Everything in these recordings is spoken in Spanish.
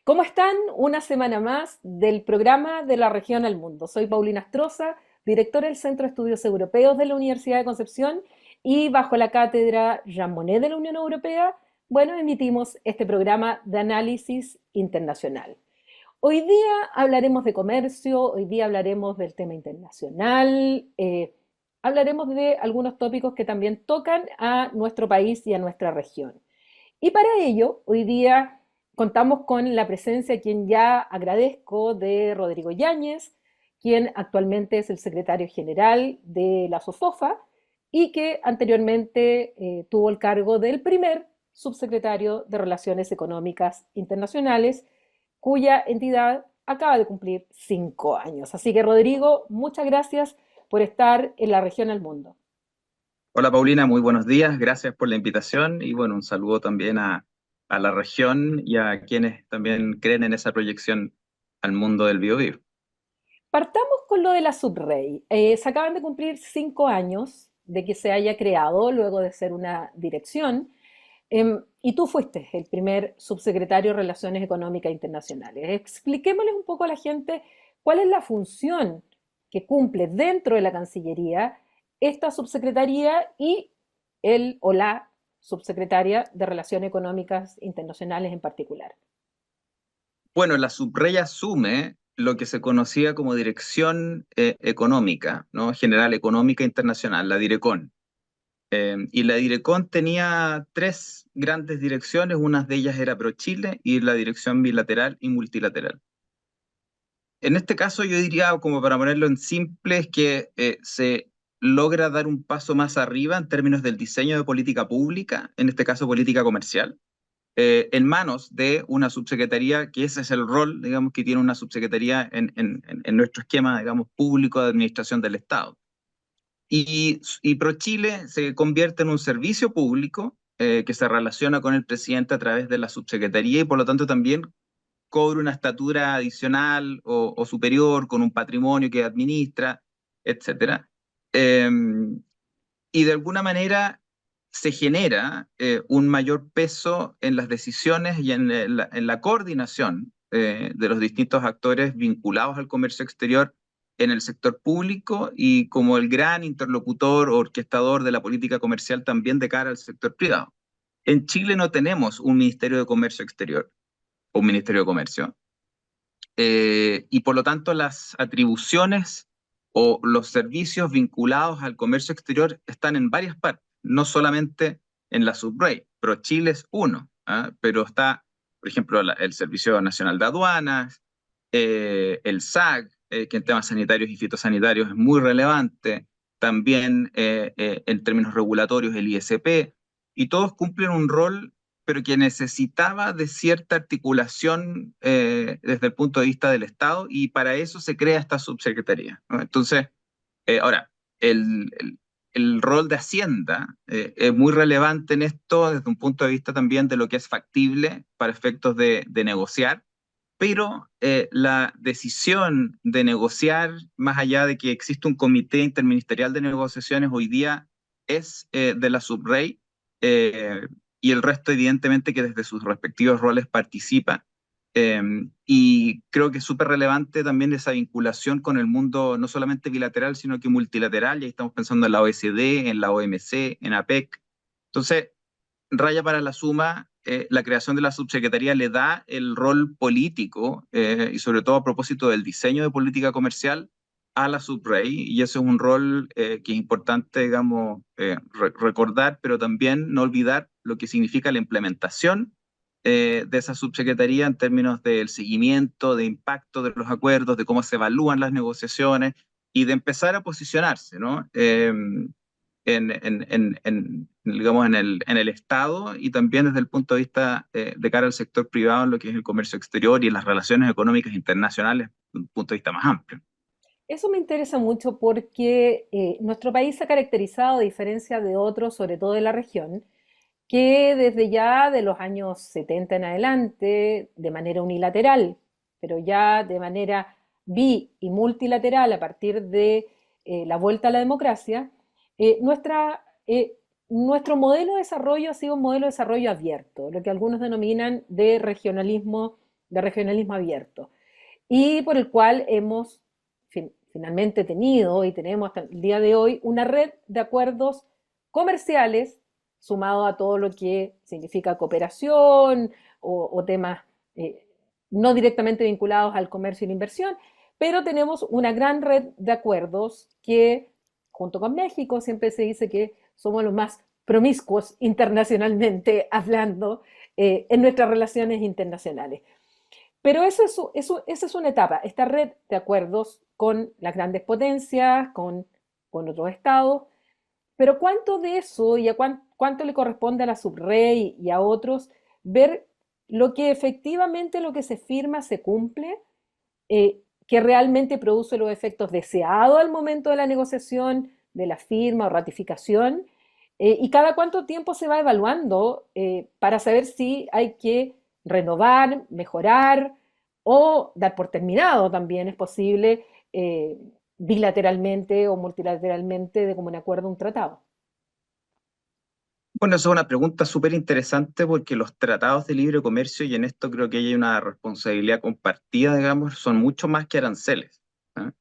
¿Cómo están? Una semana más del programa de la región al mundo. Soy Paulina Astroza, directora del Centro de Estudios Europeos de la Universidad de Concepción y bajo la cátedra Jean Monnet de la Unión Europea, bueno, emitimos este programa de análisis internacional. Hoy día hablaremos de comercio, hoy día hablaremos del tema internacional, hablaremos de algunos tópicos que también tocan a nuestro país y a nuestra región. Y para ello, hoy día contamos con la presencia, a quien ya agradezco, de Rodrigo Yáñez, quien actualmente es el secretario general de la SOFOFA y que anteriormente tuvo el cargo del primer subsecretario de Relaciones Económicas Internacionales, cuya entidad acaba de cumplir 5 años. Así que, Rodrigo, muchas gracias por estar en la región al mundo. Hola Paulina, muy buenos días, gracias por la invitación y bueno, un saludo también a la región y a quienes también creen en esa proyección al mundo del Biobío. Partamos con lo de la Subrey. Se acaban de cumplir 5 años de que se haya creado, luego de ser una dirección, y tú fuiste el primer subsecretario de Relaciones Económicas Internacionales. Expliquémosles un poco a la gente cuál es la función que cumple dentro de la Cancillería esta subsecretaría y el o la subsecretaria de Relaciones Económicas Internacionales en particular. Bueno, la Subrey asume lo que se conocía como Dirección Económica, ¿no? General Económica Internacional, la Direcon. Y la Direcon tenía tres grandes direcciones, una de ellas era ProChile y la dirección bilateral y multilateral. En este caso yo diría, como para ponerlo en simple, es que se logra dar un paso más arriba en términos del diseño de política pública, en este caso política comercial, en manos de una subsecretaría, que ese es el rol, digamos, que tiene una subsecretaría en nuestro esquema, digamos, público de administración del Estado. Y ProChile se convierte en un servicio público que se relaciona con el presidente a través de la subsecretaría y por lo tanto también cobra una estatura adicional o superior con un patrimonio que administra, etcétera. Eh, y de alguna manera se genera un mayor peso en las decisiones y en la coordinación de los distintos actores vinculados al comercio exterior en el sector público y como el gran interlocutor o orquestador de la política comercial también de cara al sector privado. En Chile no tenemos un Ministerio de Comercio Exterior o un Ministerio de Comercio, y por lo tanto las atribuciones o los servicios vinculados al comercio exterior están en varias partes, no solamente en la Subrey. ProChile es uno, ¿ah? Pero está, por ejemplo, el Servicio Nacional de Aduanas, el SAC, que en temas sanitarios y fitosanitarios es muy relevante, también en términos regulatorios el ISP, y todos cumplen un rol pero que necesitaba de cierta articulación desde el punto de vista del Estado y para eso se crea esta subsecretaría, ¿no? Entonces, ahora, el rol de Hacienda es muy relevante en esto desde un punto de vista también de lo que es factible para efectos de negociar, pero la decisión de negociar, más allá de que existe un comité interministerial de negociaciones, hoy día es de la Subrey, eh, y el resto evidentemente que desde sus respectivos roles participa. Eh, y creo que es súper relevante también esa vinculación con el mundo no solamente bilateral, sino que multilateral, y ahí estamos pensando en la OECD, en la OMC, en APEC. Entonces, raya para la suma, la creación de la subsecretaría le da el rol político y sobre todo a propósito del diseño de política comercial a la subrey y ese es un rol que es importante, digamos, recordar, pero también no olvidar lo que significa la implementación de esa subsecretaría en términos del seguimiento, de impacto de los acuerdos, de cómo se evalúan las negociaciones y de empezar a posicionarse, ¿no? Digamos, en el Estado y también desde el punto de vista de cara al sector privado en lo que es el comercio exterior y las relaciones económicas internacionales desde un punto de vista más amplio. Eso me interesa mucho porque nuestro país se ha caracterizado, a diferencia de otros, sobre todo de la región, que desde ya de los años 70 en adelante, de manera unilateral, pero ya de manera y multilateral a partir de la vuelta a la democracia, eh, nuestra, eh, nuestro modelo de desarrollo ha sido un modelo de desarrollo abierto, lo que algunos denominan de regionalismo de regionalismo abierto, y por el cual hemos finalmente tenido y tenemos hasta el día de hoy una red de acuerdos comerciales sumado a todo lo que significa cooperación o temas eh, no directamente vinculados al comercio y la inversión, pero tenemos una gran red de acuerdos que, junto con México, siempre se dice que somos los más promiscuos internacionalmente hablando en nuestras relaciones internacionales. Pero esa es una etapa, esta red de acuerdos con las grandes potencias, con otros estados, pero ¿cuánto de eso y a cuánto le corresponde a la subred y a otros ver lo que efectivamente lo que se firma se cumple, que realmente produce los efectos deseados al momento de la negociación, de la firma o ratificación, y cada cuánto tiempo se va evaluando para saber si hay que renovar, mejorar o dar por terminado también es posible bilateralmente o multilateralmente de común acuerdo un tratado. Bueno, esa es una pregunta súper interesante porque los tratados de libre comercio, y en esto creo que hay una responsabilidad compartida, digamos, son mucho más que aranceles. ¿Ah?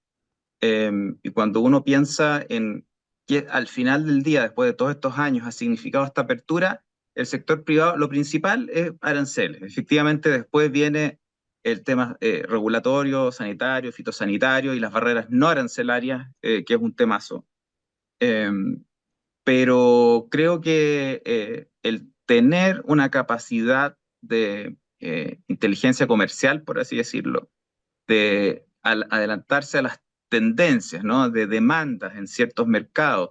Y cuando uno piensa en que al final del día, después de todos estos años, ha significado esta apertura, el sector privado, lo principal es aranceles. Efectivamente, después viene el tema regulatorio, sanitario, fitosanitario y las barreras no arancelarias, que es un temazo. Em, pero creo que el tener una capacidad de inteligencia comercial, por así decirlo, de adelantarse a las tendencias, ¿no? De demandas en ciertos mercados,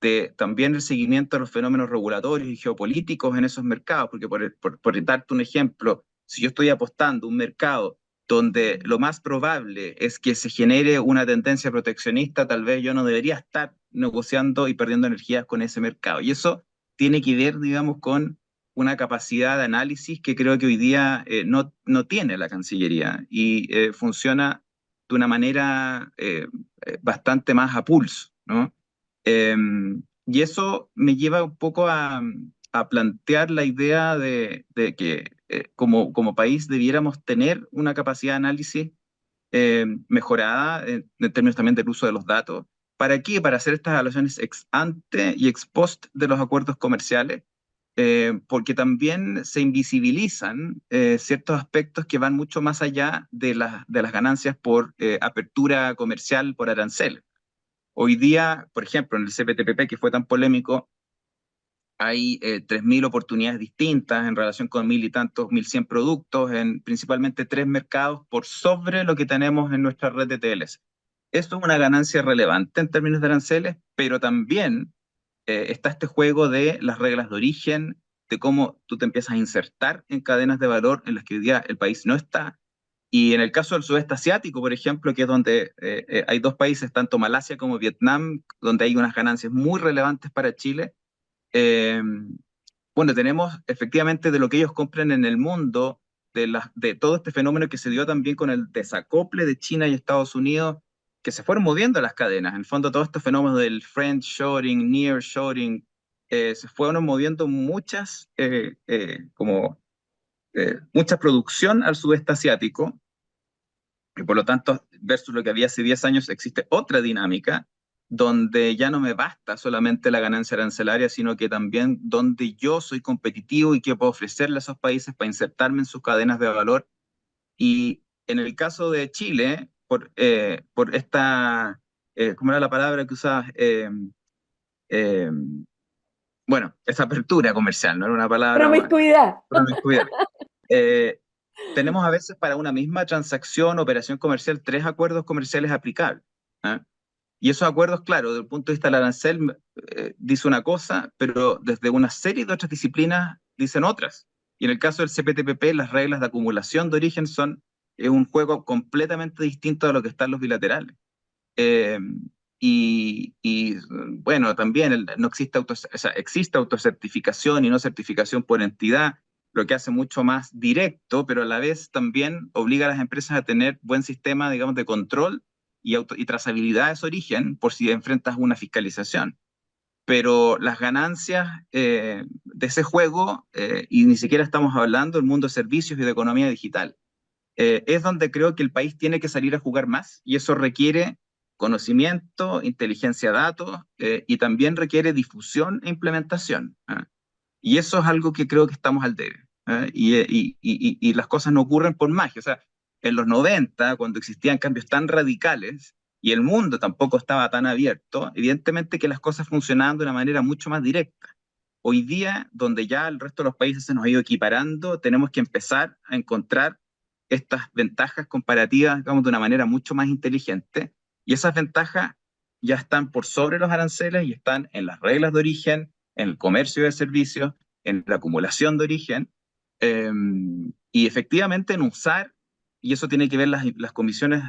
de también el seguimiento de los fenómenos regulatorios y geopolíticos en esos mercados, porque por darte un ejemplo, si yo estoy apostando a un mercado donde lo más probable es que se genere una tendencia proteccionista, tal vez yo no debería estar negociando y perdiendo energías con ese mercado. Y eso tiene que ver, digamos, con una capacidad de análisis que creo que hoy día no tiene la Cancillería y funciona de una manera bastante más a pulso, ¿no? Eh, y eso me lleva un poco a plantear la idea de que como país debiéramos tener una capacidad de análisis mejorada en términos también del uso de los datos. ¿Para qué? Para hacer estas evaluaciones ex ante y ex post de los acuerdos comerciales, porque también se invisibilizan ciertos aspectos que van mucho más allá de las ganancias por apertura comercial por arancel. Hoy día, por ejemplo, en el CPTPP, que fue tan polémico, hay 3.000 oportunidades distintas en relación con 1.000 y tantos, 1.100 productos en principalmente tres mercados por sobre lo que tenemos en nuestra red de TLC. Esto es una ganancia relevante en términos de aranceles, pero también está este juego de las reglas de origen, de cómo tú te empiezas a insertar en cadenas de valor en las que hoy día el país no está. Y en el caso del sudeste asiático, por ejemplo, que es donde hay dos países, tanto Malasia como Vietnam, donde hay unas ganancias muy relevantes para Chile. eh, bueno, tenemos efectivamente de lo que ellos compran en el mundo, de todo este fenómeno que se dio también con el desacople de China y Estados Unidos, que se fueron moviendo las cadenas. En el fondo, todo este fenómeno del friendshoring, nearshoring, se fueron moviendo mucha producción al sudeste asiático, y por lo tanto, versus lo que había hace 10 años, existe otra dinámica donde ya no me basta solamente la ganancia arancelaria, sino que también donde yo soy competitivo y qué puedo ofrecerle a esos países para insertarme en sus cadenas de valor. Y en el caso de Chile, por esta, ¿cómo era la palabra que usabas? Eh, bueno, esa apertura comercial, no era una palabra más, Promiscuidad. promiscuidad. Eh, tenemos a veces para una misma transacción, operación comercial, tres acuerdos comerciales aplicables. ¿Ah? Y esos acuerdos, claro, desde el punto de vista del arancel, dice una cosa, pero desde una serie de otras disciplinas dicen otras. Y en el caso del CPTPP, las reglas de acumulación de origen son un juego completamente distinto a lo que están los bilaterales. Eh, bueno, también no existe o sea, existe autocertificación y no certificación por entidad, lo que hace mucho más directo, pero a la vez también obliga a las empresas a tener buen sistema, digamos, de control y trazabilidad de su origen por si enfrentas una fiscalización. Pero las ganancias de ese juego, y ni siquiera estamos hablando del mundo de servicios y de economía digital, es donde creo que el país tiene que salir a jugar más, y eso requiere conocimiento, inteligencia de datos, y también requiere difusión e implementación. Y eso es algo que creo que estamos al debe. Y las cosas no ocurren por magia. O sea, en los 90, cuando existían cambios tan radicales y el mundo tampoco estaba tan abierto, evidentemente que las cosas funcionaban de una manera mucho más directa. Hoy día, donde ya el resto de los países se nos ha ido equiparando, tenemos que empezar a encontrar estas ventajas comparativas, digamos, de una manera mucho más inteligente. Y esas ventajas ya están por sobre los aranceles y están en las reglas de origen, en el comercio de servicios, en la acumulación de origen, eh, y efectivamente en usar, y eso tiene que ver las comisiones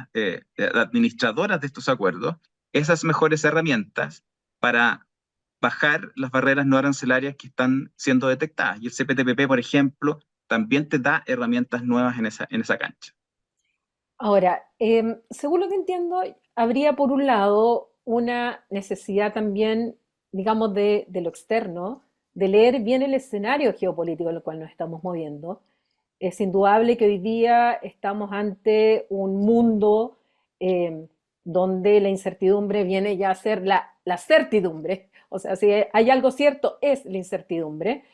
administradoras de estos acuerdos, esas mejores herramientas para bajar las barreras no arancelarias que están siendo detectadas. Y el CPTPP, por ejemplo, también te da herramientas nuevas en esa cancha. Ahora, según lo que entiendo, habría por un lado una necesidad también, digamos, de lo externo, de leer bien el escenario geopolítico en el cual nos estamos moviendo. Es indudable que hoy día estamos ante un mundo eh, donde la incertidumbre viene ya a ser la certidumbre. O sea, si hay algo cierto, es la incertidumbre,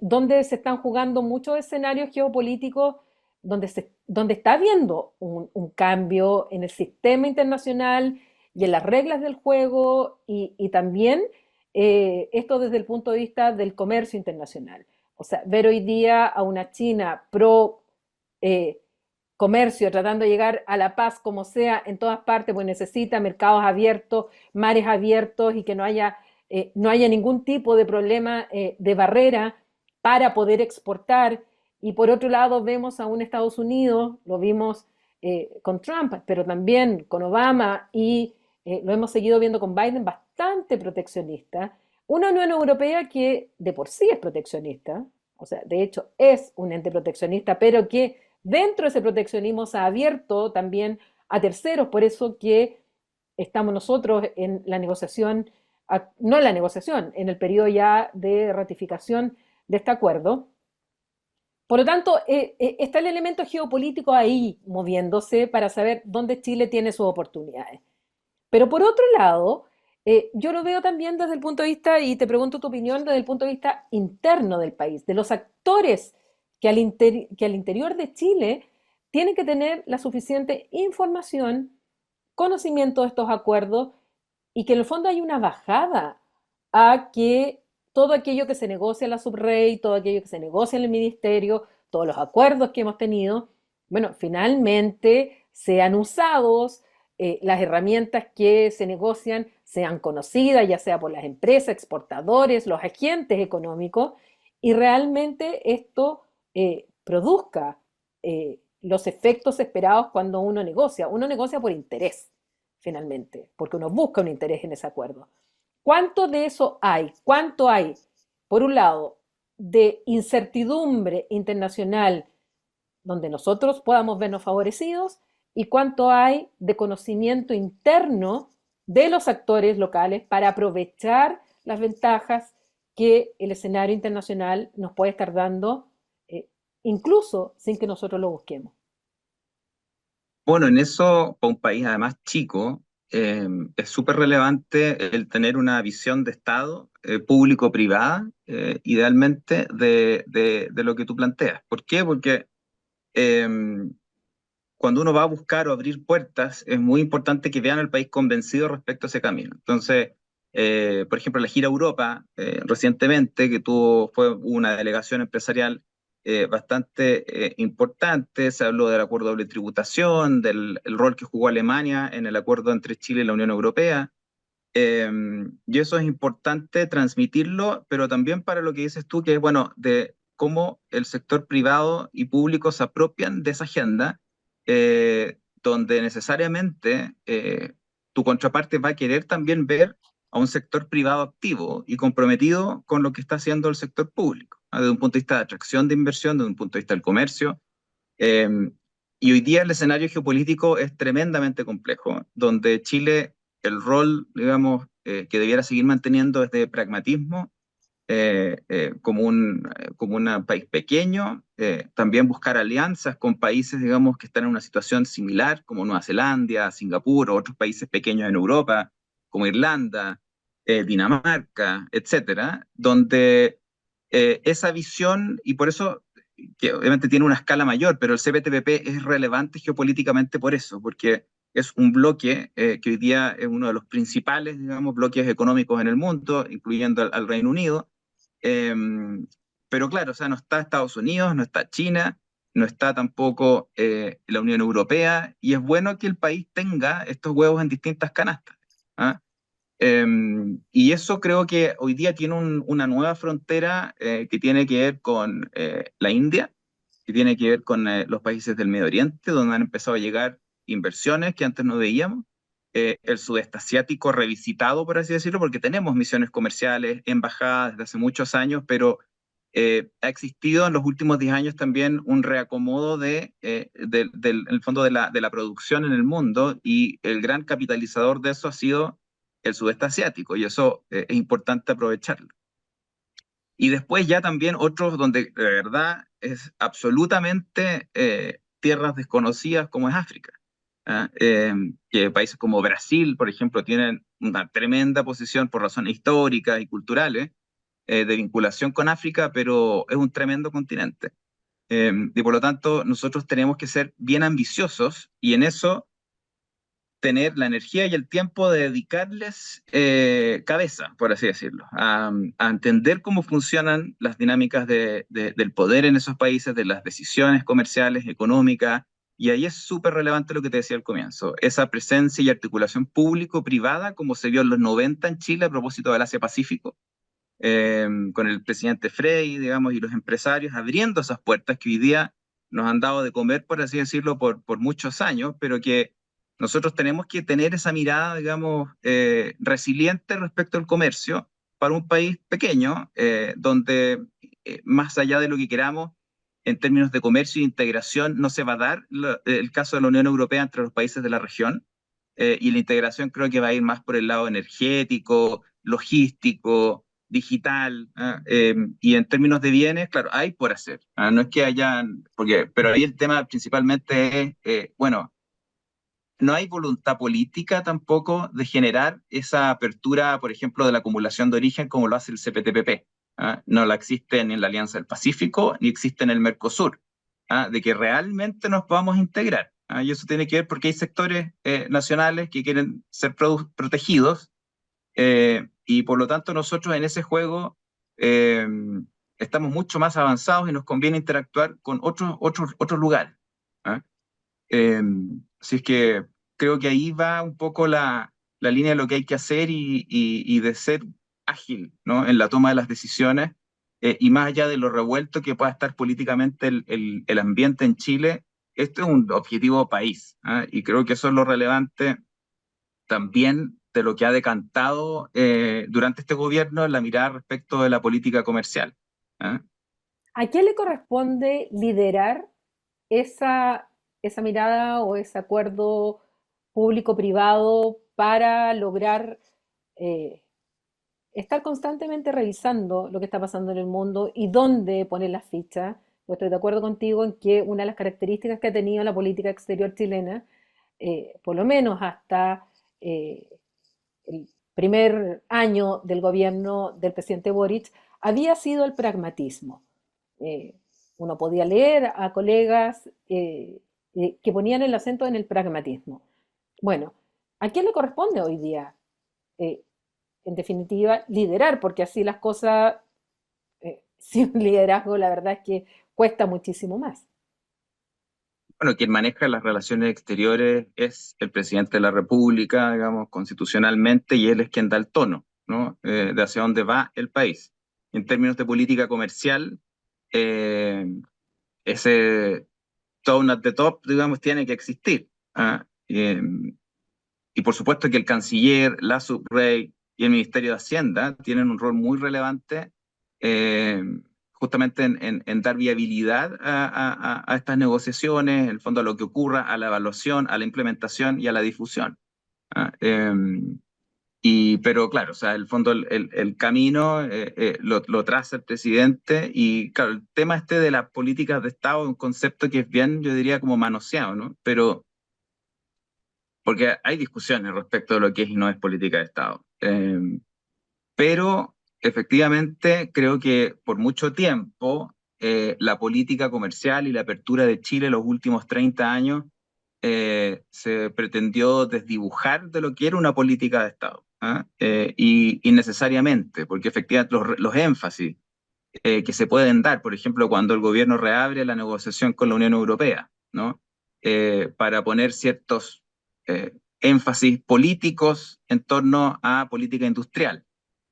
donde se están jugando muchos escenarios geopolíticos, donde está habiendo un cambio en el sistema internacional y en las reglas del juego y también esto desde el punto de vista del comercio internacional. O sea, ver hoy día a una China pro eh, comercio tratando de llegar a la paz como sea en todas partes, pues necesita mercados abiertos, mares abiertos y que no haya ningún tipo de problema de barrera para poder exportar. Y por otro lado vemos a un Estados Unidos, lo vimos con Trump, pero también con Obama y lo hemos seguido viendo con Biden, bastante proteccionista. Una Unión Europea que de por sí es proteccionista, o sea, de hecho es un ente proteccionista, pero que dentro de ese proteccionismo se ha abierto también a terceros, por eso que estamos nosotros en la negociación, no en la negociación, en el periodo ya de ratificación de este acuerdo. Por lo tanto, está el elemento geopolítico ahí moviéndose para saber dónde Chile tiene sus oportunidades. Pero por otro lado, yo lo veo también desde el punto de vista, y te pregunto tu opinión, desde el punto de vista interno del país, de los actores que al interior de Chile tienen que tener la suficiente información, conocimiento de estos acuerdos y que en el fondo hay una bajada a que todo aquello que se negocia en la subrey, todo aquello que se negocia en el ministerio, todos los acuerdos que hemos tenido, bueno, finalmente sean usados, las herramientas que se negocian sean conocidas, ya sea por las empresas, exportadores, los agentes económicos, y realmente esto produzca los efectos esperados cuando uno negocia. Uno negocia por interés, finalmente, porque uno busca un interés en ese acuerdo. ¿Cuánto de eso hay? ¿Cuánto hay, por un lado, de incertidumbre internacional donde nosotros podamos vernos favorecidos y cuánto hay de conocimiento interno de los actores locales para aprovechar las ventajas que el escenario internacional nos puede estar dando, eh, incluso sin que nosotros lo busquemos? Bueno, en eso, para un país además chico, es súper relevante el tener una visión de Estado público-privada, idealmente, de lo que tú planteas. ¿Por qué? Porque eh, cuando uno va a buscar o abrir puertas, es muy importante que vean al país convencido respecto a ese camino. Entonces, por ejemplo, la gira Europa recientemente, que fue una delegación empresarial bastante importante, se habló del acuerdo de doble tributación, del el rol que jugó Alemania en el acuerdo entre Chile y la Unión Europea. Eh, y eso es importante transmitirlo, pero también para lo que dices tú, que es bueno, de cómo el sector privado y público se apropian de esa agenda, donde necesariamente tu contraparte va a querer también ver a un sector privado activo y comprometido con lo que está haciendo el sector público, ¿no? Desde un punto de vista de atracción de inversión, desde un punto de vista del comercio. eh, y hoy día el escenario geopolítico es tremendamente complejo, donde Chile, el rol, digamos, que debiera seguir manteniendo es de pragmatismo, como un país pequeño, también buscar alianzas con países, digamos, que están en una situación similar, como Nueva Zelanda, Singapur, o otros países pequeños en Europa, como Irlanda, Dinamarca, etcétera, donde esa visión, y por eso, que obviamente tiene una escala mayor, pero el CPTPP es relevante geopolíticamente por eso, porque es un bloque que hoy día es uno de los principales, digamos, bloques económicos en el mundo, incluyendo al Reino Unido. Eh, pero claro, o sea, no está Estados Unidos, no está China, no está tampoco la Unión Europea, y es bueno que el país tenga estos huevos en distintas canastas. ¿Ah? Y eso creo que hoy día tiene una nueva frontera que tiene que ver con la India, que tiene que ver con los países del Medio Oriente, donde han empezado a llegar inversiones que antes no veíamos. El sudeste asiático revisitado, por así decirlo, porque tenemos misiones comerciales, embajadas desde hace muchos años, pero ha existido en los últimos 10 años también un reacomodo en el fondo de la producción en el mundo, y el gran capitalizador de eso ha sido el sudeste asiático, y eso es importante aprovecharlo. Y después ya también otros donde de verdad es absolutamente tierras desconocidas, como es África. ¿Ah? Que países como Brasil, por ejemplo, tienen una tremenda posición por razones históricas y culturales de vinculación con África, pero es un tremendo continente. Y por lo tanto, nosotros tenemos que ser bien ambiciosos, y en eso tener la energía y el tiempo de dedicarles cabeza, por así decirlo, a entender cómo funcionan las dinámicas del poder en esos países, de las decisiones comerciales, económicas, y ahí es súper relevante lo que te decía al comienzo, esa presencia y articulación público-privada, como se vio en los 90 en Chile a propósito del Asia-Pacífico, con el presidente Frei, digamos, y los empresarios abriendo esas puertas que hoy día nos han dado de comer, por así decirlo, por muchos años, pero que nosotros tenemos que tener esa mirada, digamos, resiliente respecto al comercio para un país pequeño, donde más allá de lo que queramos, en términos de comercio e integración, no se va a dar el caso de la Unión Europea entre los países de la región, y la integración creo que va a ir más por el lado energético, logístico, digital, ¿ah? Y en términos de bienes, claro, hay por hacer. ¿Ah? No es que hayan, pero ahí el tema principalmente es, bueno, no hay voluntad política tampoco de generar esa apertura, por ejemplo, de la acumulación de origen como lo hace el CPTPP. ¿Ah? No la existe ni en la Alianza del Pacífico, ni existe en el Mercosur. ¿Ah? De que realmente nos podamos integrar. ¿Ah? Y eso tiene que ver porque hay sectores nacionales que quieren ser protegidos, y por lo tanto nosotros en ese juego eh, estamos mucho más avanzados y nos conviene interactuar con otros lugares. ¿Ah? Eh, Así es que creo que ahí va un poco la línea de lo que hay que hacer, y de ser ágil, ¿no? En la toma de las decisiones, y más allá de lo revuelto que pueda estar políticamente el ambiente en Chile, este es un objetivo país. ¿Ah? Y creo que eso es lo relevante también de lo que ha decantado durante este gobierno en la mirada respecto de la política comercial. ¿Ah? ¿A quién le corresponde liderar esa, esa mirada o ese acuerdo público-privado para lograr eh, estar constantemente revisando lo que está pasando en el mundo y dónde poner las fichas? Pues estoy de acuerdo contigo en que una de las características que ha tenido la política exterior chilena, por lo menos hasta eh, el primer año del gobierno del presidente Boric, había sido el pragmatismo. Eh, Uno podía leer a colegas que ponían el acento en el pragmatismo. Bueno, ¿a quién le corresponde hoy día? Eh, en definitiva, liderar, porque así las cosas, sin liderazgo, la verdad es que cuesta muchísimo más. Bueno, quien maneja las relaciones exteriores es el presidente de la República, digamos, constitucionalmente, y él es quien da el tono, ¿no? De hacia dónde va el país. En términos de política comercial, eh, ese tone at the top, digamos, tiene que existir. ¿Ah? Y por supuesto que el canciller, la subrey y el Ministerio de Hacienda tienen un rol muy relevante, eh, justamente en dar viabilidad a estas negociaciones, en el fondo a lo que ocurra, a la evaluación, a la implementación y a la difusión. ¿Ah? Pero claro, o sea, el fondo, el camino lo traza el presidente y claro, el tema este de las políticas de Estado es un concepto que es bien, yo diría, como manoseado, ¿no? Pero, porque hay discusiones respecto de lo que es y no es política de Estado. Pero efectivamente creo que por mucho tiempo la política comercial y la apertura de Chile en los últimos 30 años se pretendió desdibujar de lo que era una política de Estado. ¿Ah? Y necesariamente, porque efectivamente los énfasis que se pueden dar, por ejemplo, cuando el gobierno reabre la negociación con la Unión Europea, ¿no? Para poner ciertos énfasis políticos en torno a política industrial.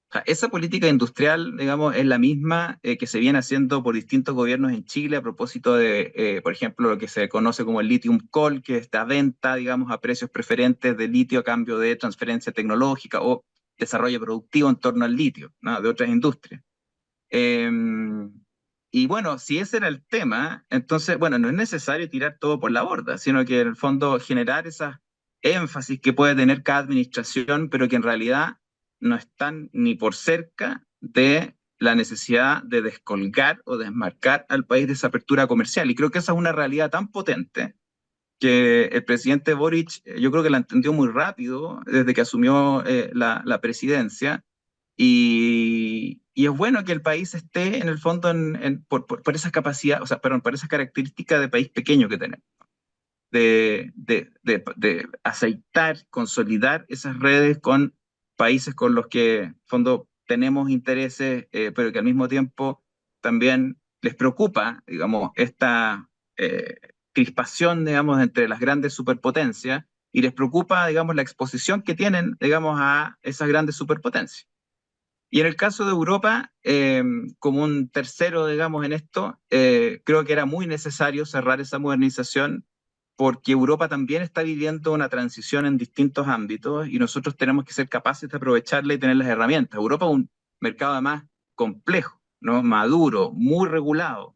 O sea, esa política industrial, digamos, es la misma que se viene haciendo por distintos gobiernos en Chile a propósito de, por ejemplo, lo que se conoce como el lithium coal, que es esta venta, digamos, a precios preferentes de litio a cambio de transferencia tecnológica o desarrollo productivo en torno al litio, ¿no? De otras industrias. Eh, y bueno, si ese era el tema, entonces, bueno, no es necesario tirar todo por la borda, sino que en el fondo generar esas énfasis que puede tener cada administración, pero que en realidad no están ni por cerca de la necesidad de descolgar o desmarcar al país de esa apertura comercial. Y creo que esa es una realidad tan potente que el presidente Boric, yo creo que la entendió muy rápido desde que asumió la presidencia y es bueno que el país esté en el fondo por esa capacidad, o sea, perdón, por esa característica de país pequeño que tenemos, de aceitar, consolidar esas redes con países con los que, en fondo, tenemos intereses, pero que al mismo tiempo también les preocupa, digamos, esta crispación, digamos, entre las grandes superpotencias y les preocupa, digamos, la exposición que tienen, digamos, a esas grandes superpotencias. Y en el caso de Europa, como un tercero, digamos, en esto, creo que era muy necesario cerrar esa modernización porque Europa también está viviendo una transición en distintos ámbitos y nosotros tenemos que ser capaces de aprovecharla y tener las herramientas. Europa es un mercado además complejo, ¿no? Maduro, muy regulado.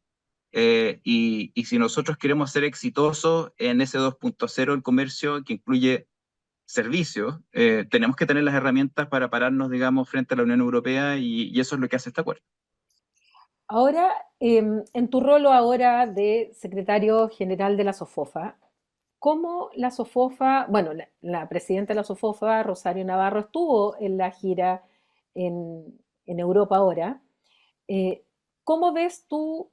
Y si nosotros queremos ser exitosos en ese 2.0 del comercio que incluye servicios, tenemos que tener las herramientas para pararnos, digamos, frente a la Unión Europea y eso es lo que hace este acuerdo. Ahora, en tu rol ahora de secretario general de la SOFOFA, ¿cómo la SOFOFA, bueno, la presidenta de la SOFOFA, Rosario Navarro, estuvo en la gira en Europa ahora? Eh, ¿Cómo ves tú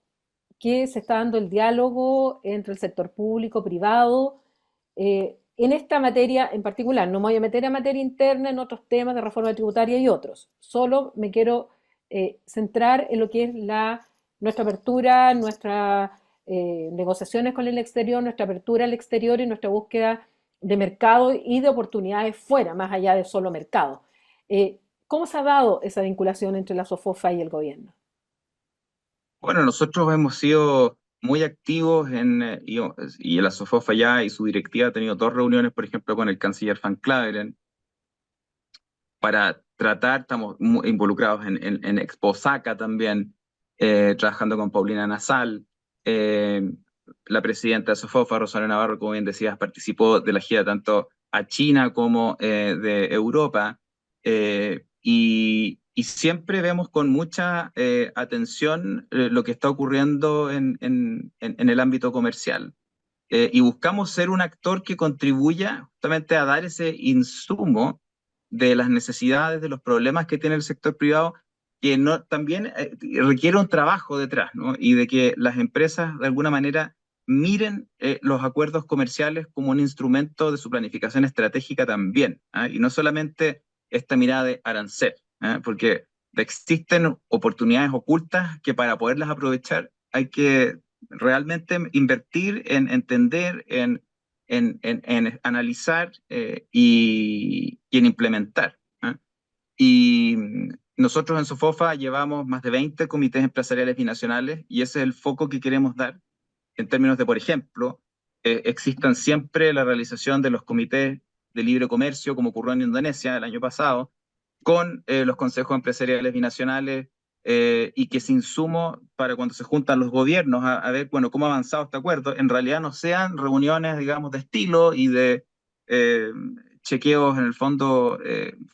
que se está dando el diálogo entre el sector público, privado, en esta materia en particular? No me voy a meter a materia interna en otros temas de reforma tributaria y otros. Solo me quiero centrar en lo que es nuestra apertura, nuestras negociaciones con el exterior, nuestra apertura al exterior y nuestra búsqueda de mercado y de oportunidades fuera, más allá de solo mercado. Eh, ¿Cómo se ha dado esa vinculación entre la SOFOFA y el gobierno? Bueno, nosotros hemos sido muy activos y la SOFOFA ya y su directiva ha tenido dos reuniones, por ejemplo, con el canciller Van Claveren, para tratar, estamos muy involucrados en Expo Saca también, trabajando con Paulina Nasal. La presidenta de Sofofa, Rosario Navarro, como bien decías, participó de la gira tanto a China como de Europa. Y siempre vemos con mucha atención lo que está ocurriendo en el ámbito comercial. Y buscamos ser un actor que contribuya justamente a dar ese insumo de las necesidades, de los problemas que tiene el sector privado, que no, también requiere un trabajo detrás, ¿no? Y de que las empresas de alguna manera miren los acuerdos comerciales como un instrumento de su planificación estratégica también, ¿ah? Y no solamente esta mirada de arancel, ¿ah? Porque existen oportunidades ocultas que para poderlas aprovechar hay que realmente invertir en entender, en analizar y en implementar. ¿Eh? Y nosotros en Sofofa llevamos más de 20 comités empresariales binacionales y ese es el foco que queremos dar en términos de, por ejemplo, existan siempre la realización de los comités de libre comercio, como ocurrió en Indonesia el año pasado, con los consejos empresariales binacionales y que ese insumo para cuando se juntan los gobiernos a ver, bueno, cómo ha avanzado este acuerdo, en realidad no sean reuniones, digamos, de estilo y de eh, chequeos en el fondo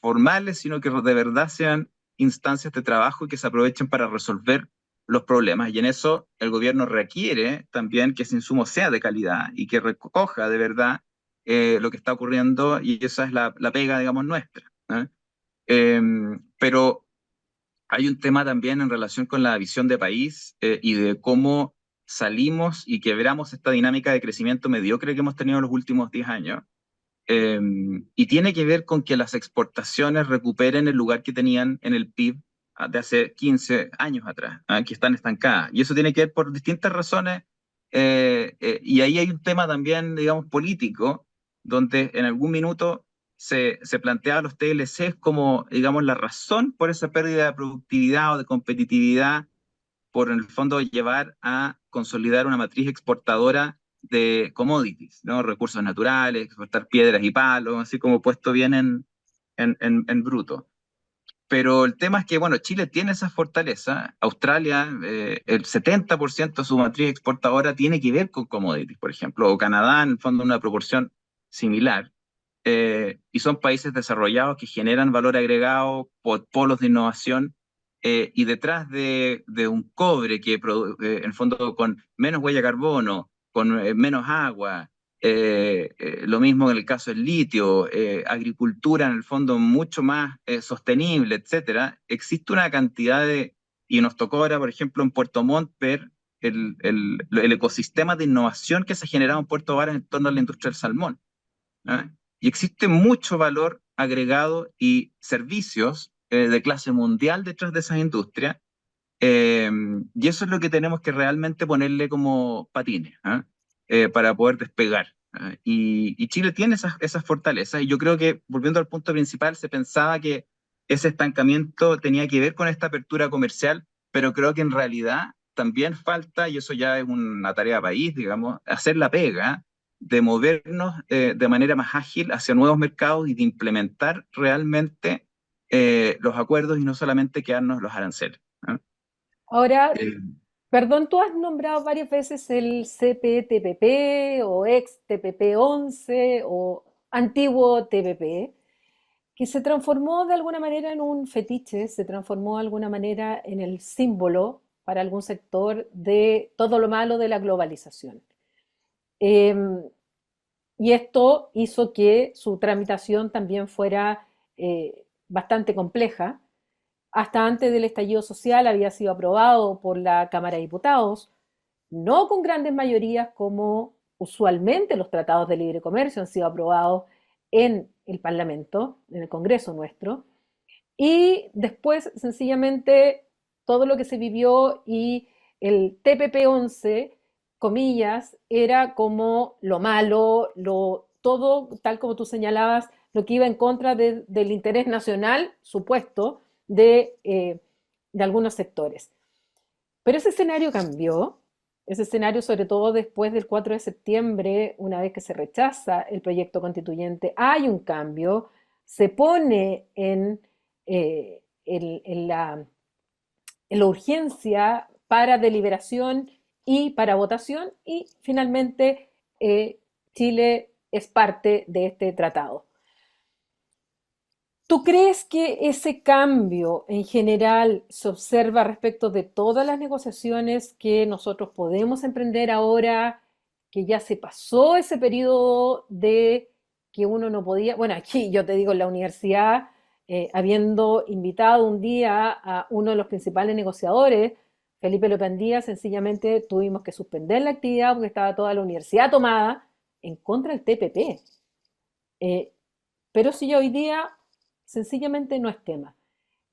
formales, sino que de verdad sean instancias de trabajo y que se aprovechen para resolver los problemas. Y en eso el gobierno requiere también que ese insumo sea de calidad y que recoja de verdad lo que está ocurriendo, y esa es la pega, digamos, nuestra, ¿eh? Eh, pero hay un tema también en relación con la visión de país y de cómo salimos y quebramos esta dinámica de crecimiento mediocre que hemos tenido en los últimos 10 años. Eh, y tiene que ver con que las exportaciones recuperen el lugar que tenían en el PIB de hace 15 años atrás, que están estancadas. Y eso tiene que ver por distintas razones. Y ahí hay un tema también, digamos, político, donde en algún minuto se plantea a los TLCs como, digamos, la razón por esa pérdida de productividad o de competitividad, por en el fondo llevar a consolidar una matriz exportadora de commodities, ¿no? Recursos naturales, exportar piedras y palos, así como puesto bien en bruto. Pero el tema es que, bueno, Chile tiene esa fortaleza. Australia, el 70% de su matriz exportadora tiene que ver con commodities, por ejemplo, o Canadá, en el fondo, una proporción similar. Y son países desarrollados que generan valor agregado por polos de innovación, y detrás de un cobre que en el fondo con menos huella de carbono, con menos agua, lo mismo en el caso del litio, agricultura en el fondo mucho más sostenible, etcétera, existe una cantidad y nos tocó ahora, por ejemplo, en Puerto Montt ver el ecosistema de innovación que se ha generado en Puerto Varas en torno a la industria del salmón. ¿Ah? Y existe mucho valor agregado y servicios de clase mundial detrás de esas industrias, eh, y eso es lo que tenemos que realmente ponerle como patines, ¿ah? Para poder despegar. ¿Ah? Y Chile tiene esas fortalezas, y yo creo que, volviendo al punto principal, se pensaba que ese estancamiento tenía que ver con esta apertura comercial, pero creo que en realidad también falta, y eso ya es una tarea país, digamos, hacer la pega de movernos de manera más ágil hacia nuevos mercados y de implementar realmente los acuerdos y no solamente quedarnos los aranceles. ¿Ah? Ahora, Eh, perdón, tú has nombrado varias veces el CPTPP o ex TPP-11 o antiguo TPP, que se transformó de alguna manera en un fetiche, se transformó de alguna manera en el símbolo para algún sector de todo lo malo de la globalización. Em, y esto hizo que su tramitación también fuera bastante compleja. Hasta antes del estallido social había sido aprobado por la Cámara de Diputados, no con grandes mayorías como usualmente los tratados de libre comercio han sido aprobados en el Parlamento, en el Congreso nuestro, y después sencillamente todo lo que se vivió y el TPP-11, comillas, era como lo malo, todo tal como tú señalabas, lo que iba en contra del interés nacional supuesto de algunos sectores. Pero ese escenario cambió, ese escenario sobre todo después del 4 de septiembre, una vez que se rechaza el proyecto constituyente, hay un cambio, se pone en la urgencia para deliberación y para votación, y finalmente Chile es parte de este tratado. ¿Tú crees que ese cambio en general se observa respecto de todas las negociaciones que nosotros podemos emprender ahora, que ya se pasó ese periodo de que uno no podía, bueno, aquí yo te digo, en la universidad, habiendo invitado un día a uno de los principales negociadores, Felipe Lopandía, sencillamente tuvimos que suspender la actividad porque estaba toda la universidad tomada en contra del TPP. Eh, pero si ya hoy día sencillamente no es tema.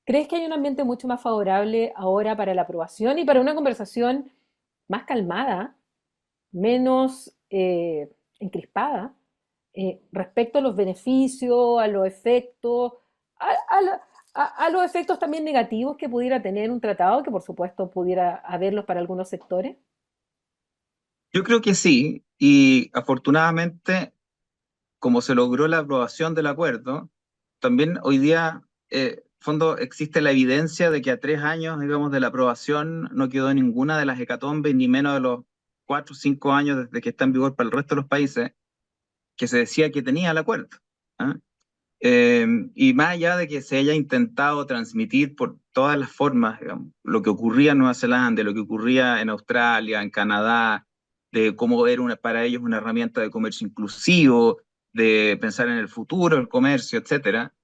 ¿Crees que hay un ambiente mucho más favorable ahora para la aprobación y para una conversación más calmada, menos encrispada, respecto a los beneficios, a los efectos, a los efectos también negativos que pudiera tener un tratado, que por supuesto pudiera haberlos para algunos sectores? yo creo que sí, y afortunadamente, como se logró la aprobación del acuerdo, también hoy día, fondo, existe la evidencia de que a 3 años, digamos, de la aprobación no quedó ninguna de las hecatombes, ni menos de los 4 o 5 años desde que está en vigor para el resto de los países, que se decía que tenía el acuerdo. ¿Ah? Y más allá de que se haya intentado transmitir por todas las formas, digamos, lo que ocurría en Nueva Zelanda, lo que ocurría en Australia, en Canadá, de cómo era para ellos una herramienta de comercio inclusivo, de pensar en el futuro, el comercio, etcétera,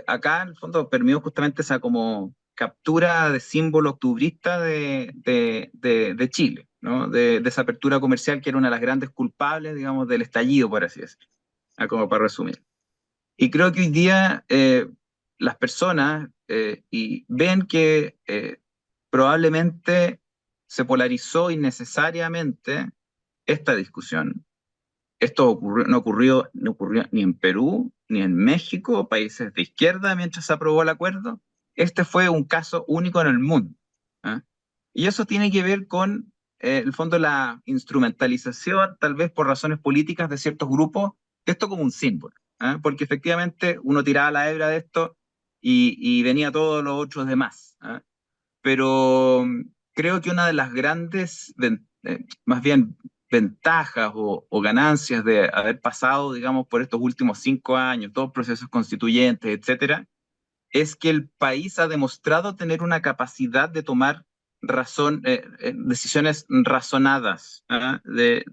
acá en el fondo permeó justamente esa como captura de símbolo octubrista de Chile, ¿no? De esa apertura comercial que era una de las grandes culpables, digamos, del estallido, por así decirlo, como para resumir. Y creo que hoy día las personas ven que probablemente se polarizó innecesariamente esta discusión. Esto no ocurrió ni en Perú, ni en México, países de izquierda, mientras se aprobó el acuerdo. Este fue un caso único en el mundo. ¿Ah? Y eso tiene que ver con, el fondo, la instrumentalización, tal vez por razones políticas de ciertos grupos, de esto como un símbolo. ¿Ah? Porque efectivamente uno tiraba la hebra de esto y venía todos los otros demás. ¿Ah? Pero creo que una de las grandes, más bien ventajas o ganancias de haber pasado, digamos, por estos últimos 5 años, todos procesos constituyentes, etcétera, es que el país ha demostrado tener una capacidad de tomar decisiones razonadas, ¿ah? De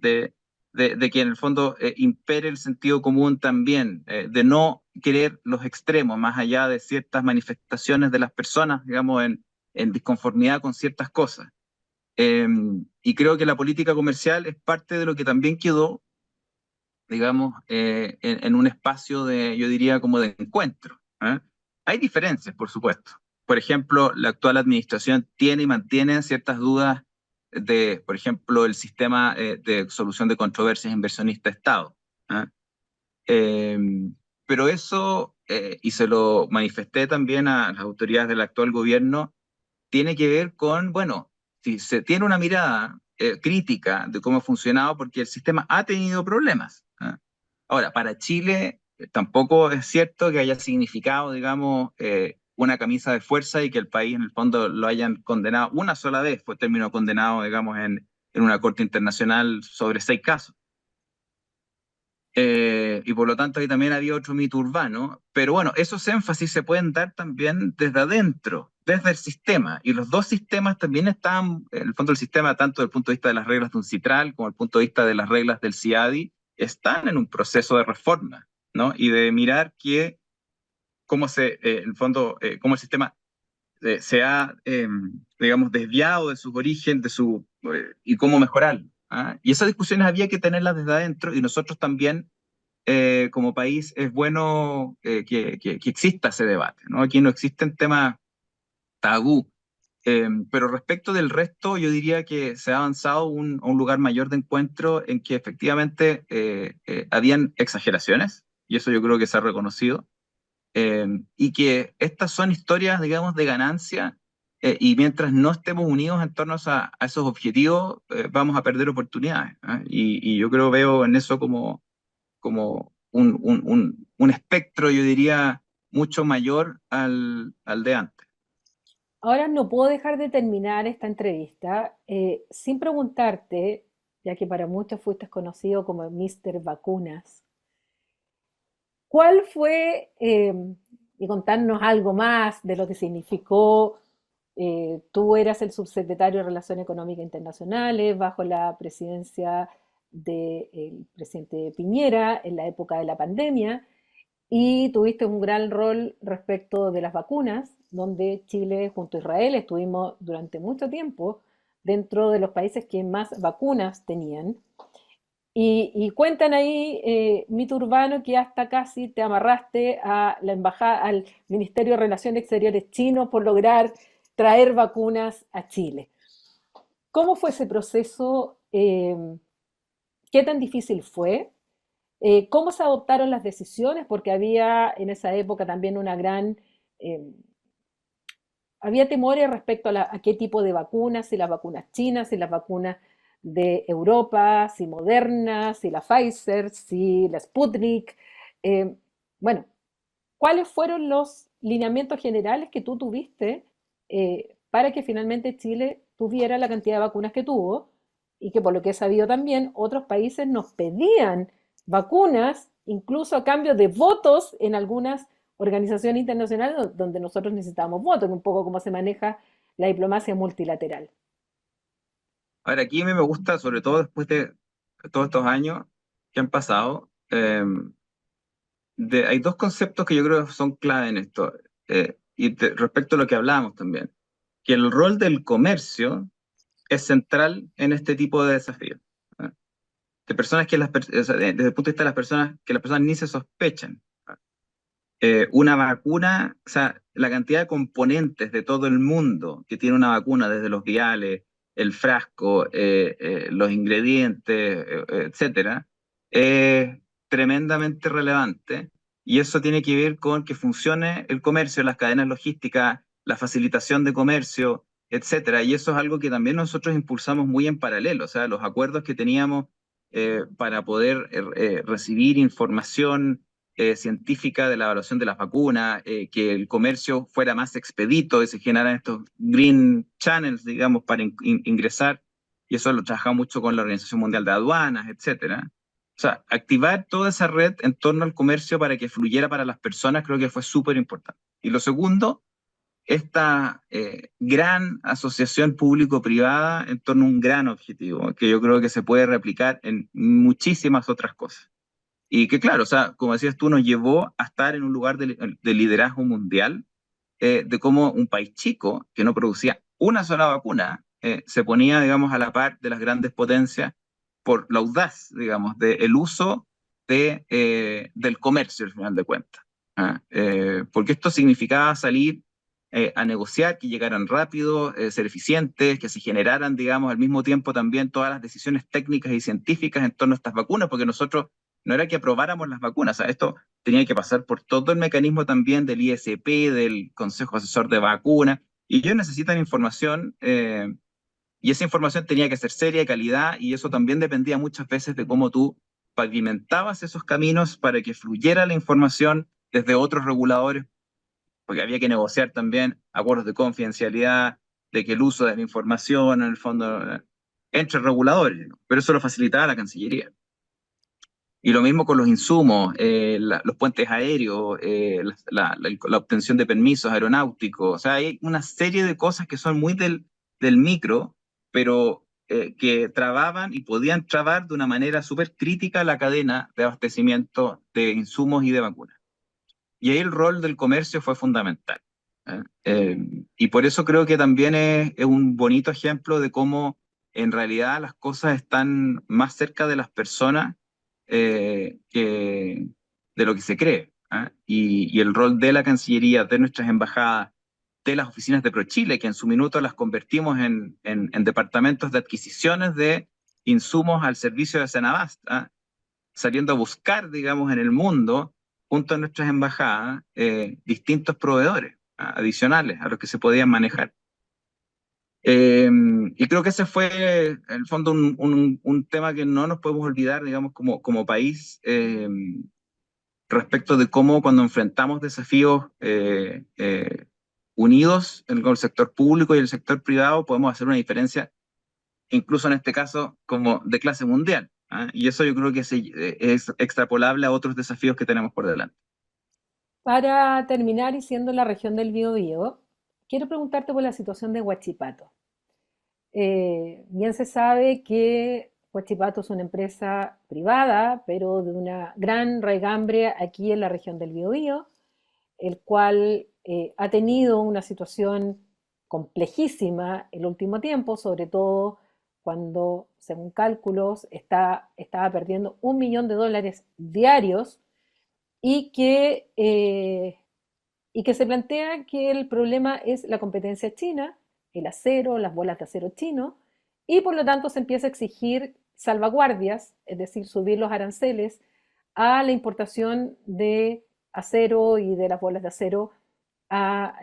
que en el fondo impere el sentido común también, de no querer los extremos, más allá de ciertas manifestaciones de las personas, digamos, en disconformidad con ciertas cosas. Y creo que la política comercial es parte de lo que también quedó, digamos, en un espacio de, yo diría, como de encuentro. ¿Eh? Hay diferencias, por supuesto. Por ejemplo, la actual administración tiene y mantiene ciertas dudas de, por ejemplo, el sistema de solución de controversias inversionista-Estado. ¿Eh? Eh, pero eso, y se lo manifesté también a las autoridades del actual gobierno, tiene que ver con, bueno, si se tiene una mirada crítica de cómo ha funcionado, porque el sistema ha tenido problemas. ¿Ah? Ahora, para Chile tampoco es cierto que haya significado, digamos, una camisa de fuerza y que el país en el fondo lo hayan condenado una sola vez, fue término condenado, digamos, en una corte internacional sobre 6 casos. Y por lo tanto ahí también había otro mito urbano, pero bueno, esos énfasis se pueden dar también desde adentro, desde el sistema, y los dos sistemas también están, en el fondo el sistema, tanto desde el punto de vista de las reglas de un citral como desde el punto de vista de las reglas del CIADI, están en un proceso de reforma, ¿no? Y de mirar en el fondo, cómo el sistema se ha, digamos, desviado de su origen, y cómo mejorarlo. ¿Ah? Y esas discusiones había que tenerlas desde adentro, y nosotros también como país es bueno que exista ese debate, ¿no? Aquí no existen temas tabú, pero respecto del resto, yo diría que se ha avanzado a un lugar mayor de encuentro en que efectivamente habían exageraciones, y eso yo creo que se ha reconocido, y que estas son historias, digamos, de ganancia, y mientras no estemos unidos en torno a esos objetivos, vamos a perder oportunidades. ¿Ah? Y yo creo, veo en eso como un espectro, yo diría, mucho mayor al de antes. Ahora no puedo dejar de terminar esta entrevista sin preguntarte, ya que para muchos fuiste conocido como Mr. Vacunas, ¿cuál fue, y contarnos algo más de lo que significó, tú eras el subsecretario de Relaciones Económicas Internacionales bajo la presidencia del presidente Piñera en la época de la pandemia, y tuviste un gran rol respecto de las vacunas, donde Chile junto a Israel estuvimos durante mucho tiempo dentro de los países que más vacunas tenían. Y cuentan ahí, mito urbano, que hasta casi te amarraste a la embajada, al Ministerio de Relaciones Exteriores chino por lograr traer vacunas a Chile. ¿Cómo fue ese proceso? ¿Qué tan difícil fue? ¿Cómo se adoptaron las decisiones? Porque había en esa época también una gran, eh, había temores respecto a qué tipo de vacunas, si las vacunas chinas, si las vacunas de Europa, si Moderna, si la Pfizer, si la Sputnik. Eh, bueno, ¿cuáles fueron los lineamientos generales que tú tuviste para que finalmente Chile tuviera la cantidad de vacunas que tuvo? Y que por lo que he sabido también, otros países nos pedían vacunas incluso a cambio de votos en algunas organizaciones internacionales donde nosotros necesitamos votos, un poco como se maneja la diplomacia multilateral. Ahora, aquí a mí me gusta, sobre todo después de todos estos años que han pasado, hay dos conceptos que yo creo que son clave en esto, respecto a lo que hablábamos también, que el rol del comercio es central en este tipo de desafíos. ¿Ah? De personas que o sea, desde el punto de vista de las personas, que las personas ni se sospechan. ¿Ah? Una vacuna, o sea, la cantidad de componentes de todo el mundo que tiene una vacuna, desde los viales, el frasco, los ingredientes, etcétera, es tremendamente relevante. Y eso tiene que ver con que funcione el comercio, las cadenas logísticas, la facilitación de comercio, etcétera. Y eso es algo que también nosotros impulsamos muy en paralelo. O sea, los acuerdos que teníamos para poder recibir información científica de la evaluación de las vacunas, que el comercio fuera más expedito y se generaran estos green channels, digamos, para ingresar, y eso lo trabajaba mucho con la Organización Mundial de Aduanas, etcétera. O sea, activar toda esa red en torno al comercio para que fluyera para las personas creo que fue súper importante. Y lo segundo, esta gran asociación público-privada en torno a un gran objetivo, que yo creo que se puede replicar en muchísimas otras cosas. Y que claro, o sea, como decías tú, nos llevó a estar en un lugar de liderazgo mundial, de cómo un país chico que no producía una sola vacuna, se ponía, digamos, a la par de las grandes potencias por la audaz, digamos, del uso del comercio, al final de cuentas. ¿Ah? Porque esto significaba salir a negociar, que llegaran rápido, ser eficientes, que se generaran, digamos, al mismo tiempo también todas las decisiones técnicas y científicas en torno a estas vacunas, porque nosotros no era que aprobáramos las vacunas, o sea, esto tenía que pasar por todo el mecanismo también del ISP, del Consejo Asesor de Vacunas, y ellos necesitan información, y esa información tenía que ser seria, de calidad, y eso también dependía muchas veces de cómo tú pavimentabas esos caminos para que fluyera la información desde otros reguladores, porque había que negociar también acuerdos de confidencialidad, de que el uso de la información, en el fondo, entre reguladores, ¿no? Pero eso lo facilitaba la Cancillería. Y lo mismo con los insumos, los puentes aéreos, la obtención de permisos aeronáuticos. O sea, hay una serie de cosas que son muy del micro, pero que trababan y podían trabar de una manera súper crítica la cadena de abastecimiento de insumos y de vacunas. Y ahí el rol del comercio fue fundamental. ¿Eh? Y por eso creo que también es un bonito ejemplo de cómo en realidad las cosas están más cerca de las personas que de lo que se cree. ¿Ah? Y el rol de la Cancillería, de nuestras embajadas, de las oficinas de ProChile, que en su minuto las convertimos en departamentos de adquisiciones de insumos al servicio de Senabast, ¿ah? Saliendo a buscar, digamos, en el mundo, junto a nuestras embajadas, distintos proveedores, ¿ah? Adicionales a los que se podían manejar. Y creo que ese fue, en el fondo, un tema que no nos podemos olvidar, digamos, como país, respecto de cómo cuando enfrentamos desafíos unidos con el sector público y el sector privado, podemos hacer una diferencia, incluso en este caso, como de clase mundial. ¿Ah? Y eso yo creo que es extrapolable a otros desafíos que tenemos por delante. Para terminar, y siendo la región del Biobío, quiero preguntarte por la situación de Huachipato. Bien se sabe que Huachipato es una empresa privada, pero de una gran raigambre aquí en la región del Biobío, el cual ha tenido una situación complejísima el último tiempo, sobre todo cuando, según cálculos, estaba perdiendo $1 millón diarios y que se plantea que el problema es la competencia china, el acero, las bolas de acero chino, y por lo tanto se empieza a exigir salvaguardias, es decir, subir los aranceles a la importación de acero y de las bolas de acero a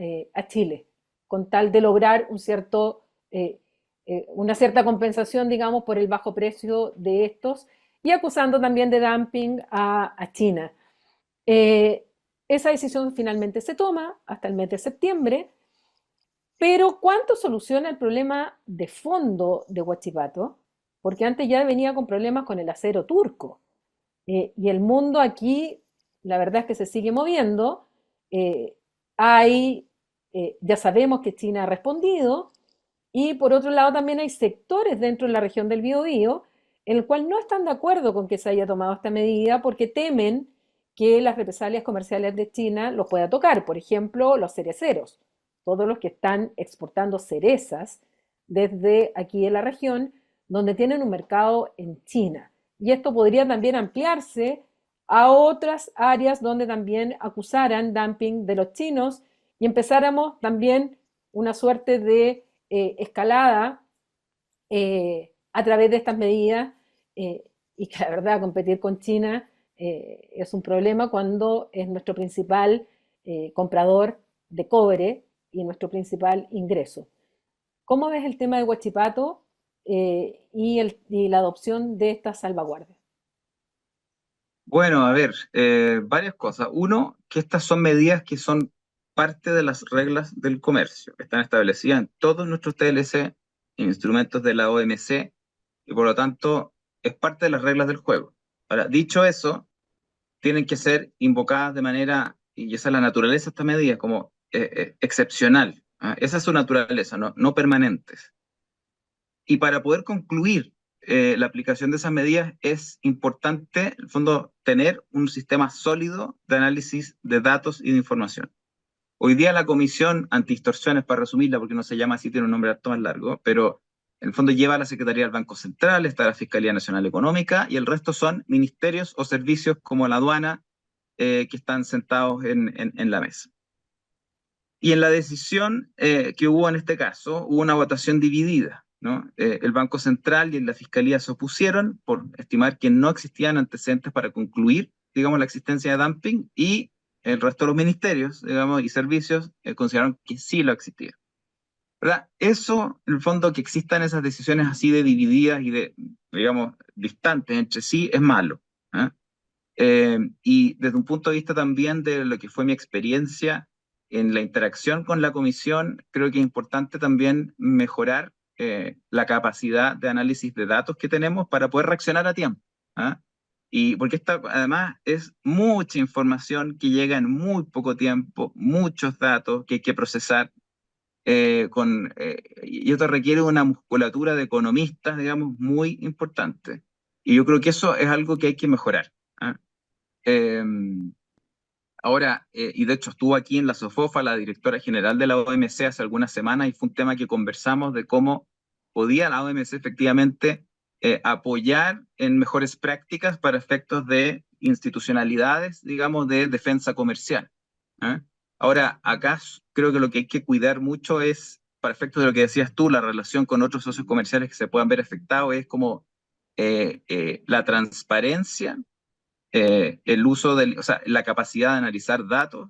Chile, con tal de lograr una cierta compensación, digamos, por el bajo precio de estos, y acusando también de dumping a China. Eh, Esa decisión finalmente se toma hasta el mes de septiembre, pero ¿cuánto soluciona el problema de fondo de Huachipato? Porque antes ya venía con problemas con el acero turco. Y el mundo aquí, la verdad es que se sigue moviendo. Eh, hay, ya sabemos que China ha respondido, y por otro lado también hay sectores dentro de la región del Biobío en el cual no están de acuerdo con que se haya tomado esta medida porque temen que las represalias comerciales de China los pueda tocar. Por ejemplo, los cereceros, todos los que están exportando cerezas desde aquí en la región, donde tienen un mercado en China. Y esto podría también ampliarse a otras áreas donde también acusaran dumping de los chinos y empezáramos también una suerte de escalada a través de estas medidas, y que la verdad competir con China es un problema cuando es nuestro principal comprador de cobre y nuestro principal ingreso. ¿Cómo ves el tema de Huachipato y la adopción de estas salvaguardias? Bueno, a ver, varias cosas. Uno, que estas son medidas que son parte de las reglas del comercio. Están establecidas en todos nuestros TLC, instrumentos de la OMC, y por lo tanto es parte de las reglas del juego. Ahora, dicho eso, tienen que ser invocadas de manera, y esa es la naturaleza de estas medidas, como excepcional. ¿Ah? Esa es su naturaleza, no permanentes. Y para poder concluir la aplicación de esas medidas es importante, en el fondo, tener un sistema sólido de análisis de datos y de información. Hoy día la Comisión Antidistorsiones, para resumirla, porque no se llama así, tiene un nombre harto más largo, pero en el fondo lleva a la Secretaría del Banco Central, está la Fiscalía Nacional Económica y el resto son ministerios o servicios como la aduana que están sentados en la mesa. Y en la decisión que hubo en este caso, hubo una votación dividida, ¿no? El Banco Central y la Fiscalía se opusieron por estimar que no existían antecedentes para concluir, digamos, la existencia de dumping, y el resto de los ministerios, digamos, y servicios consideraron que sí lo existía. ¿Verdad? Eso, en el fondo, que existan esas decisiones así de divididas y de, digamos, distantes entre sí, es malo. ¿Eh? Y desde un punto de vista también de lo que fue mi experiencia en la interacción con la comisión, creo que es importante también mejorar la capacidad de análisis de datos que tenemos para poder reaccionar a tiempo. ¿Ah? Y porque esta además es mucha información que llega en muy poco tiempo, muchos datos que hay que procesar y esto requiere una musculatura de economistas, digamos, muy importante. Y yo creo que eso es algo que hay que mejorar. ¿Ah? Eh, Ahora, y de hecho estuvo aquí en la SOFOFA la directora general de la OMC hace algunas semanas y fue un tema que conversamos de cómo podía la OMC efectivamente apoyar en mejores prácticas para efectos de institucionalidades, digamos, de defensa comercial. ¿Eh? Ahora, acá creo que lo que hay que cuidar mucho es, para efectos de lo que decías tú, la relación con otros socios comerciales que se puedan ver afectados, es como la transparencia, el uso o sea, la capacidad de analizar datos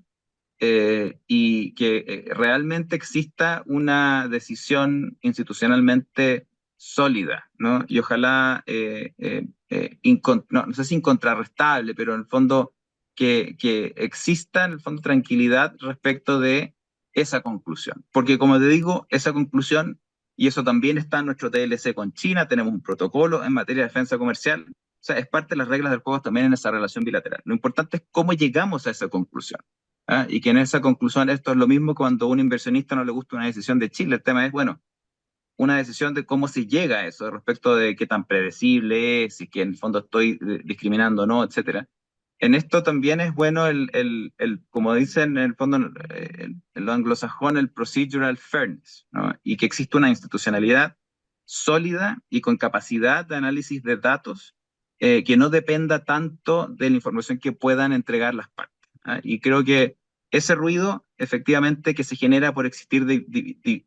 y que realmente exista una decisión institucionalmente sólida, ¿no? Y ojalá, no sé si incontrarrestable, pero en el fondo que exista en el fondo tranquilidad respecto de esa conclusión. Porque como te digo, esa conclusión, y eso también está en nuestro TLC con China, tenemos un protocolo en materia de defensa comercial, o sea, es parte de las reglas del juego también en esa relación bilateral. Lo importante es cómo llegamos a esa conclusión. ¿Ah? Y que en esa conclusión esto es lo mismo cuando a un inversionista no le gusta una decisión de Chile. El tema es, bueno, una decisión de cómo se llega a eso, respecto de qué tan predecible es, y que en el fondo estoy discriminando o no, etcétera. En esto también es bueno como dicen en el fondo en lo anglosajón, el procedural fairness, ¿no? Y que existe una institucionalidad sólida y con capacidad de análisis de datos que no dependa tanto de la información que puedan entregar las partes. ¿Ah? Y creo que ese ruido, efectivamente, que se genera por existir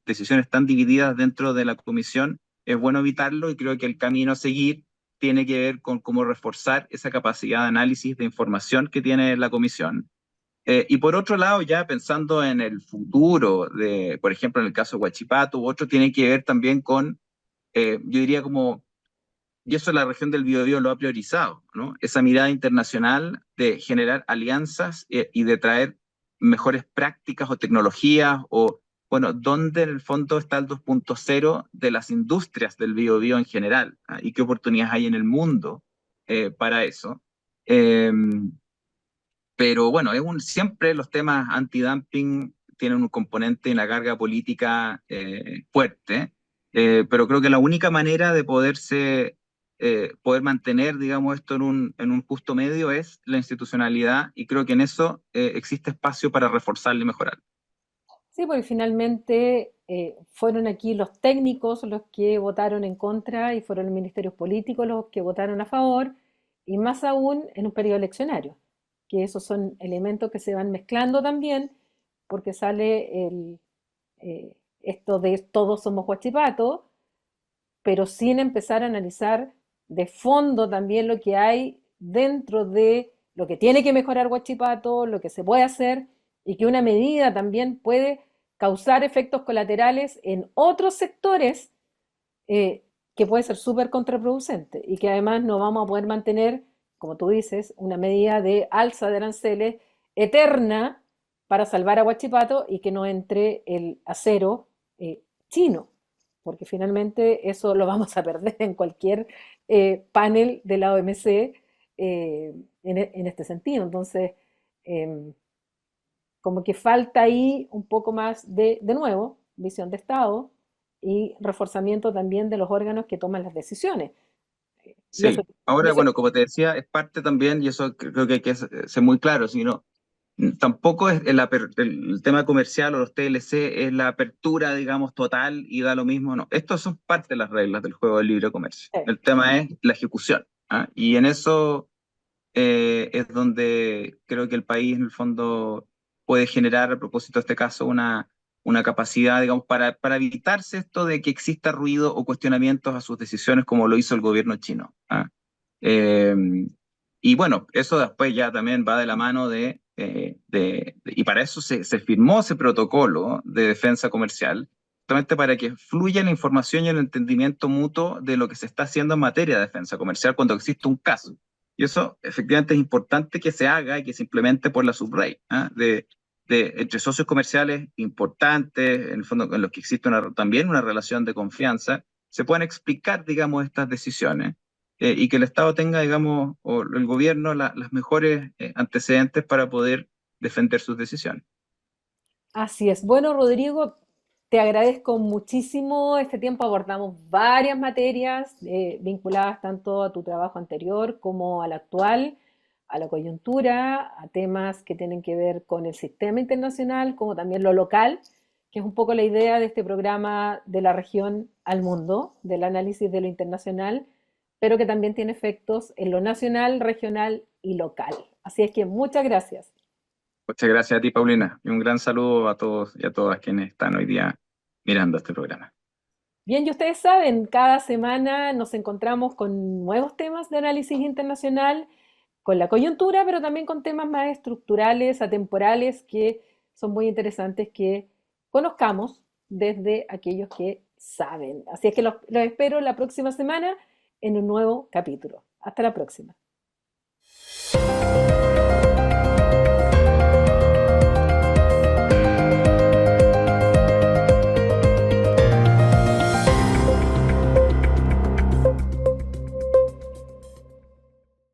decisiones tan divididas dentro de la comisión, es bueno evitarlo y creo que el camino a seguir tiene que ver con cómo reforzar esa capacidad de análisis de información que tiene la comisión. Y por otro lado, ya pensando en el futuro, por ejemplo, en el caso de Huachipato, otro tiene que ver también con, yo diría como, y eso la región del Biobío lo ha priorizado, ¿no? Esa mirada internacional de generar alianzas y de traer mejores prácticas o tecnologías o, bueno, dónde en el fondo está el 2.0 de las industrias del Biobío en general, ¿ah? Y qué oportunidades hay en el mundo para eso. Pero bueno, siempre los temas antidumping tienen un componente en la carga política fuerte, pero creo que la única manera de poder mantener, digamos, esto en un justo medio es la institucionalidad, y creo que en eso existe espacio para reforzarlo y mejorar. Sí, porque finalmente fueron aquí los técnicos los que votaron en contra y fueron los ministerios políticos los que votaron a favor, y más aún en un periodo eleccionario, que esos son elementos que se van mezclando también, porque sale esto de todos somos Huachipato, pero sin empezar a analizar de fondo también lo que hay dentro de lo que tiene que mejorar Huachipato, lo que se puede hacer y que una medida también puede causar efectos colaterales en otros sectores que puede ser súper contraproducente y que además no vamos a poder mantener, como tú dices, una medida de alza de aranceles eterna para salvar a Huachipato y que no entre el acero chino, porque finalmente eso lo vamos a perder en cualquier panel de la OMC en este sentido. Entonces, eh, como que falta ahí un poco más de nuevo, visión de Estado y reforzamiento también de los órganos que toman las decisiones. Y eso, Sí, y ahora, eso bueno, como te decía, es parte también, y eso creo que hay que ser muy claro, sino tampoco es el tema comercial o los TLC es la apertura, digamos, total y da lo mismo, no. Estos son parte de las reglas del juego del libre comercio. El tema es la ejecución, ¿ah? Y en eso es donde creo que el país, en el fondo, puede generar, a propósito de este caso, una capacidad, digamos, para evitarse esto de que exista ruido o cuestionamientos a sus decisiones, como lo hizo el gobierno chino, ¿ah? Eh, y bueno, eso después ya también va de la mano y para eso se firmó ese protocolo de defensa comercial, justamente para que fluya la información y el entendimiento mutuo de lo que se está haciendo en materia de defensa comercial cuando existe un caso. Y eso efectivamente es importante que se haga y que se implemente por la subrey, ¿ah? Entre socios comerciales importantes, en el fondo en los que existe también una relación de confianza, se puedan explicar, digamos, estas decisiones y que el Estado tenga, digamos, o el gobierno las mejores antecedentes para poder defender sus decisiones. así es. Bueno, Rodrigo, te agradezco muchísimo este tiempo. Abordamos varias materias vinculadas tanto a tu trabajo anterior como al actual, a la coyuntura, a temas que tienen que ver con el sistema internacional, como también lo local, que es un poco la idea de este programa de la región al mundo, del análisis de lo internacional, pero que también tiene efectos en lo nacional, regional y local. Así es que muchas gracias. Muchas gracias a ti, Paulina, y un gran saludo a todos y a todas quienes están hoy día mirando este programa. Bien, y ustedes saben, cada semana nos encontramos con nuevos temas de análisis internacional, con la coyuntura, pero también con temas más estructurales, atemporales, que son muy interesantes que conozcamos desde aquellos que saben. Así es que los espero la próxima semana en un nuevo capítulo. Hasta la próxima.